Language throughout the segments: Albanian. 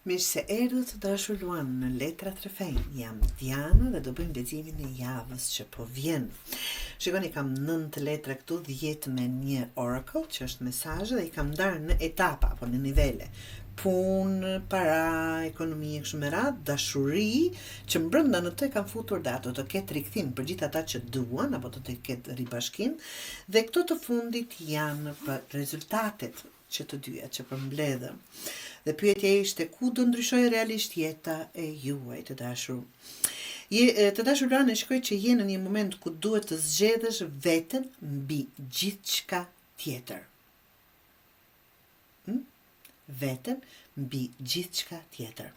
Mirë se erdhët të dashur Luan në Letrat Refejn. Jam Diana dhe do bëjmë leximin e javës që po vjen. Shikoni, kam 9 letra këtu, 10 me një oracle, që është mesazhe, dhe I kam ndarë në etapa apo në nivele. Punë, para, ekonomi e kështu me radhë, dashuri, që brenda në të kam futur dhe ato të ketë rikthim për gjithë ata që duan apo të ketë ribashkim, dhe këto të fundit janë për rezultatet që të dyja që përmbledhën. Dhe pyetja ishte ku do ndryshojë realisht jeta e juaj të dashur. Të dashur Luan, shikoj që je në një moment ku duhet të zgjedhësh veten mbi gjithçka tjetër. Veten mbi gjithçka tjetër.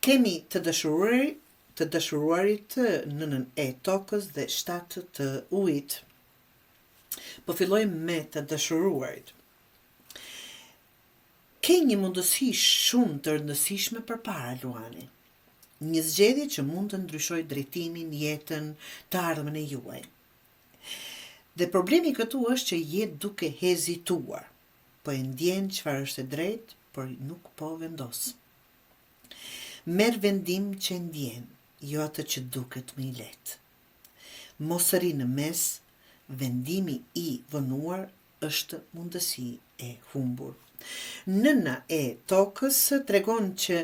Kemi të dashuruarit nënën e tokës dhe 7 të ujit. Po fillojmë me të dashuruarit. Ke një mundësi shumë të rëndësishme përpara Luani. Një zgjedhje që mund të ndryshojë drejtimin, jetën, të ardhmen e juaj. Dhe problemi këtu është që je duke hezituar, po e ndjen çfarë është e drejtë, por nuk po vendos. Merr vendim që ndjen, jo atë që duket më I lehtë. Mos rri në mes, vendimi I vonuar është mundësi e humbur. Nëna e tokës tregon që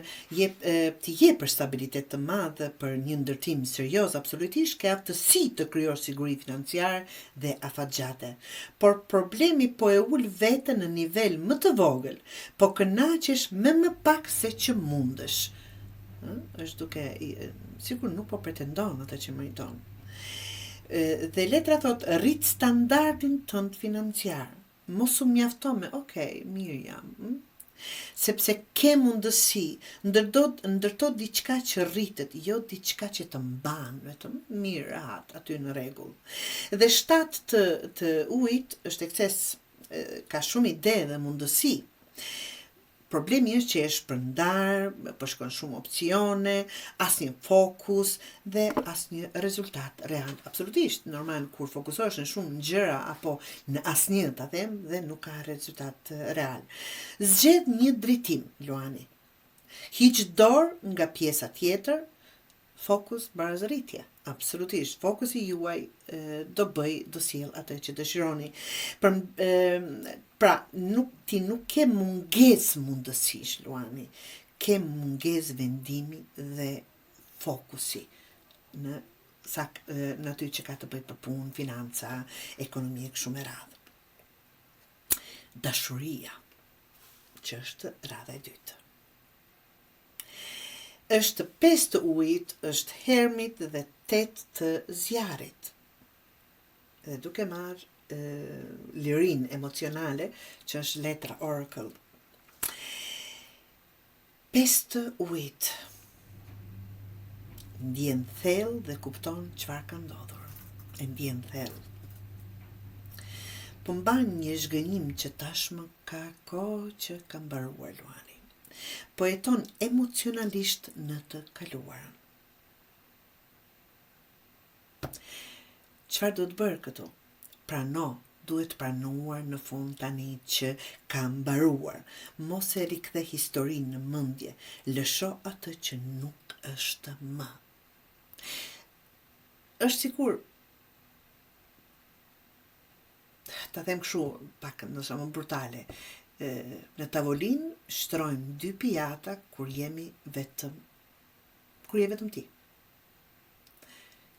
ti je për stabilitet të madhe, për një ndërtim serioz, absolutisht ke aftësi të krijosh siguri financiare dhe afatgjate. Por problemi po e ul veten në nivel më të vogël, po kënaqesh me më pak se që mundesh. Është duke sigur nuk po pretendon atë që meriton. Dhe letra thot rrit standardin tënd financiar. Mos u mjafton me, mirë jam. Sepse ke mundësi, ndërto diçka që rritet, jo diçka që të mban, vetëm mirë, rahat, aty në rregull. Dhe 7 të ujit është ekses, ka shumë ide dhe mundësi. Problemi është që e shpërndar, përshkon shumë opcione, asnjë fokus dhe asnjë rezultat real. Absolutisht, normal kur fokusohesh në shumë gjëra apo në asnjë ta them dhe nuk ka rezultat real. Zgjedh një drejtim, Luani. Hiq dorë nga pjesa tjetër, fokus barazëritje. Absolutisht, fokusi juaj do sjell atë që dëshironi. Pra, ti nuk ke mungesë mundësish, Luani. Ke mungesë vendimi dhe fokusi në aty që ka të bëjë për punë, financa, ekonomi e kështu me radhë. Dashuria, që është radha e dytë. Është 5 të ujit, është hermit dhe 8 të zjarit. Dhe duke marrë lirin emocionale, që është letra oracle. 5 të ujit. Ndjen thellë dhe kupton çfarë ka ndodhur. E ndjen thellë. Po mban një zhgënjim që tashmë ka kohë që ka mbaruar Luani. Po jeton emocionalisht në të kaluarën. Çfarë do të bërë këtu? Duhet pranuar në fund tani që ka mbaruar. Mos e rikthe historinë në mendje. Lësho atë që nuk është më. Është sikur ta them kështu, pak nëse më brutale. Në tavolinë shtrojmë 2 pijata kur je vetëm ti.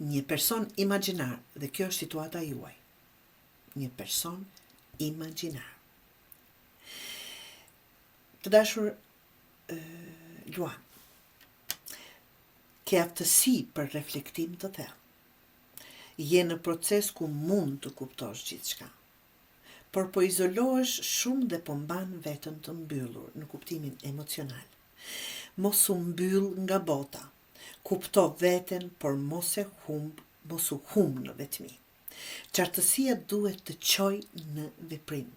Një person imagjinar, dhe kjo është situata juaj. Një person imagjinar. Të dashur Luan, ke aftësi për reflektim të thellë. Je në proces ku mund të kuptosh gjithçka. Por po izolohesh shumë dhe po mban veten të mbyllur në kuptimin emocional. Mos u mbyll nga bota. Kupto veten, por mos u humb në vetmi. Qartësia duhet të çojë në veprim.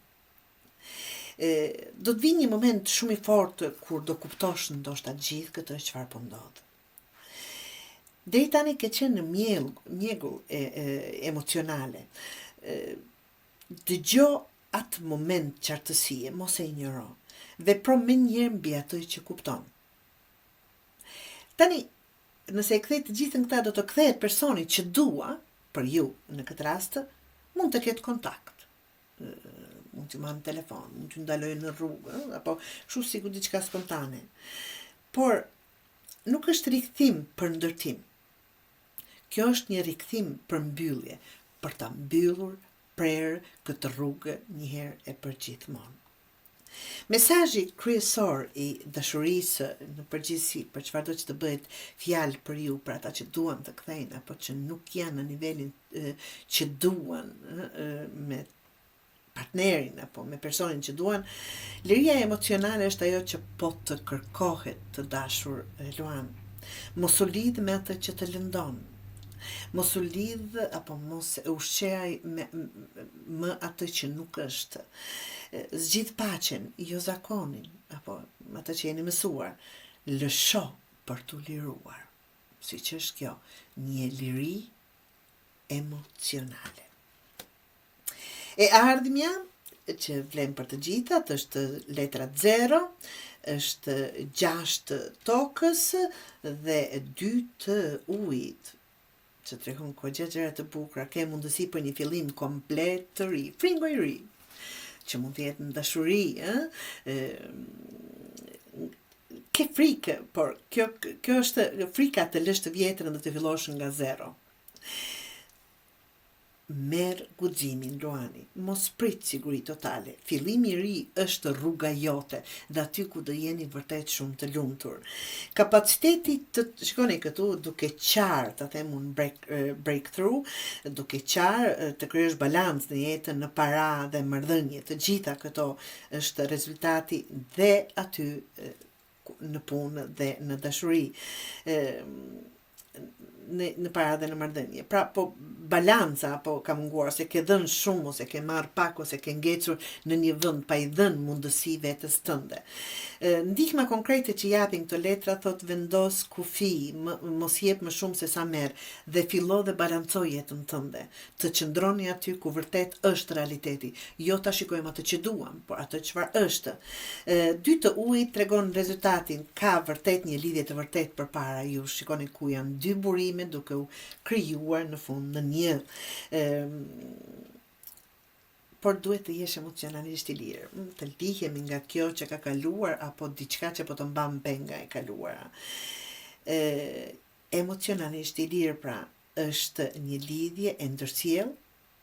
Do të vi një moment shumë I fortë kur do kuptosh ndoshta gjithë këtë çfarë po ndodh. Deri tani ke qenë në mjegull emocionale. Dëgjo atë moment qartësie, mos e injoro. vepro me njërë mbi atë që kupton. Tani, nëse e kthej të gjithën këta, do të kthehet personi që dua, për ju në këtë rast, mund të ketë kontakt. Mund të marrë në telefon, mund të ndaloj në rrugë, apo shu sikur diçka spontane. Por, nuk është rikthim për ndërtim. Kjo është një rikthim për mbyllje, për ta mbyllur prerë këtë rrugë njëherë e përgjithmonë. Mesazhi kryesor i dashurisë në përgjithësi, për çfarëdo që të bëhet fjalë për ju, për ata që duan të kthejnë apo që nuk janë në nivelin që duan me partnerin apo me personin që duan, liria emocionale është ajo që po të kërkohet të dashur Luan. Mos u lidh me atë që të lëndon. Mos u lidh apo mos e ushqeaj me atë që nuk është. Zgjidh paqen, jo zakonin, apo atë që jeni mësuar. Lësho për t'u liruar. Siç është kjo, një liri emocionale. E ardhmja që vlen për të gjithat është letra 0, është 6 tokës dhe 2 të ujit, që tregon kogja gjëra të bukura, ke mundësi për një fillim komplet të ri, fringo i ri, që mund të jetë në dashuri, ke frikë, por kjo është frika të lësh të vjetrën dhe të fillosh nga 0. Merë guximin, Luani, mos prit siguri totale. Fillimi i ri është rruga jote dhe aty ku do jeni vërtet shumë të lumtur. Kapaciteti të shikoni këtu duke qartë, ta them un breakthrough, duke qartë të krijosh balancë në jetën, në para dhe marrëdhënie, të gjitha këto është rezultati dhe aty në punë dhe në dashuri. Në para dhe në marrëdhënie. Pra, po balanca po ka munguar, se ke dhënë shumë ose ke marrë pak ose ke ngecur në një vend pa i dhënë mundësi vetes tënde. Ndihma konkrete që japin këto letra thot vendos kufi, mos jep më shumë se sa merr dhe fillo dhe balancoj jetën tënde. Të qëndroni aty ku vërtet është realiteti, jo ta shikojmë atë që duam, por atë çfarë është. 2 të ujit tregon rezultatin, ka vërtet një lidhje të vërtet përpara ju. Shikoni ku janë 2 burime duke u krijuar në fund në një. Por duhet të jesh emocionalisht i lirë, të lihemi nga kjo që ka kaluar apo diçka që po të mban penga e kaluara. Emocionalisht i lirë pra është një lidhje e ndërsjellë,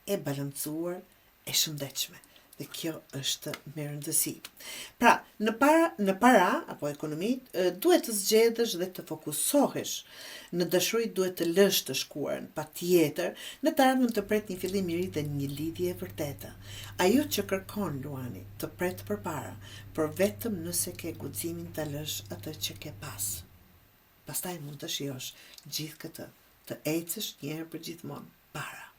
e balancuar, e shëndetshme. Dhe kjo është me rëndësi. Pra, në para apo ekonomi, duhet të zgjedhësh dhe të fokusohesh. Në dashuri duhet të lësh të shkuarën, patjetër, në të ardhmen të pret një fillim i ri dhe një lidhje e vërtetë. Ajo që kërkon Luani, të pret përpara, por vetëm nëse ke guximin ta lësh atë që ke pas. Pastaj mund të shijosh gjithë këtë, të ecësh një herë për gjithmonë para.